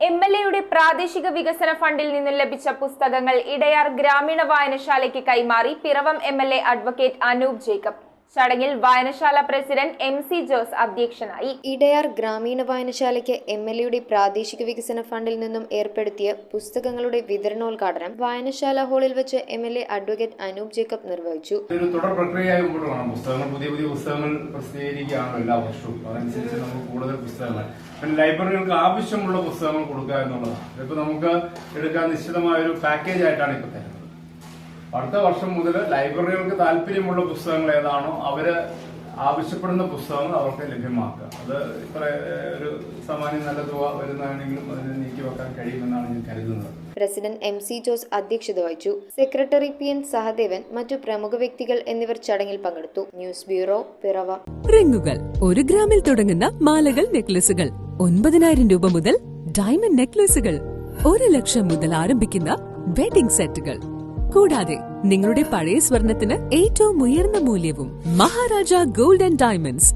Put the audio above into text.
എംഎൽഎയുടെ പ്രാദേശിക വികസന ഫണ്ടിൽ നിന്നും ലഭിച്ച പുസ്തകങ്ങൾ ഇടയാർ ഗ്രാമീണ വായനശാലയ്ക്ക് കൈമാറി പിറവം എംഎൽഎ അഡ്വക്കേറ്റ് അനൂപ് ജേക്കബ്. ചടങ്ങിൽ വായനശാല പ്രസിഡന്റ് MC ജോസ് അധ്യക്ഷനായി. ഇടയാർ ഗ്രാമീണ വായനശാലയ്ക്ക് എംഎൽഎയുടെ പ്രാദേശിക വികസന ഫണ്ടിൽ നിന്നും ഏർപ്പെടുത്തിയ പുസ്തകങ്ങളുടെ വിതരണോദ്ഘാടനം വായനശാല ഹാളിൽ വെച്ച് എംഎൽഎ അഡ്വക്കേറ്റ് അനൂപ് ജേക്കബ് നിർവഹിച്ചു. ഒരു തുടർ പ്രക്രിയയായി മുമ്പോട്ട് പുസ്തകങ്ങൾ പുതിയ പുസ്തകങ്ങൾ പ്രസിദ്ധീകരിക്കുകയാണ് എല്ലാ വർഷവും. അതനുസരിച്ച് നമുക്ക് കൂടുതൽ പുസ്തകങ്ങൾ ലൈബ്രറികൾക്ക് ആവശ്യമുള്ള പുസ്തകങ്ങൾ കൊടുക്കുക എന്നുള്ളതാണ്. ഇപ്പൊ നമുക്ക് എടുക്കാൻ നിശ്ചിതമായ ഒരു പാക്കേജ് ആയിട്ടാണ് ഇപ്പൊ തരുന്നത്. അടുത്ത വർഷം മുതൽ ലൈബ്രറികൾക്ക് താല്പര്യമുള്ള പുസ്തകങ്ങൾ ഏതാണോ അവര് ആവശ്യപ്പെടുന്ന പുസ്തകങ്ങൾ അവർക്ക് ലഭ്യമാക്കുക. അത് ഇത്ര ഒരു സാമാന്യം നല്ല തുക വരുന്നതാണെങ്കിലും അതിനെ നീക്കി വെക്കാൻ കഴിയുമെന്നാണ് ഞാൻ കരുതുന്നത്. പ്രസിഡന്റ് MC ജോസ് അധ്യക്ഷത വഹിച്ചു. സെക്രട്ടറി PN സഹദേവൻ, മറ്റു പ്രമുഖ വ്യക്തികൾ എന്നിവർ ചടങ്ങിൽ പങ്കെടുത്തു. News bureau, Piravam. റിങ്ങുകൾ 1 ഗ്രാമിൽ തുടങ്ങുന്ന മാലകൾ, നെക്ലസുകൾ 9,000 രൂപ മുതൽ ഡയമണ്ട് നെക്ലസുകൾ 1 ലക്ഷം മുതൽ ആരംഭിക്കുന്ന വെഡിംഗ് സെറ്റുകൾ, കൂടാതെ നിങ്ങളുടെ പഴയ സ്വർണത്തിന് ഏറ്റവും ഉയർന്ന മൂല്യവും മഹാരാജ ഗോൾഡ് ആൻഡ് ഡയമണ്ട്സ്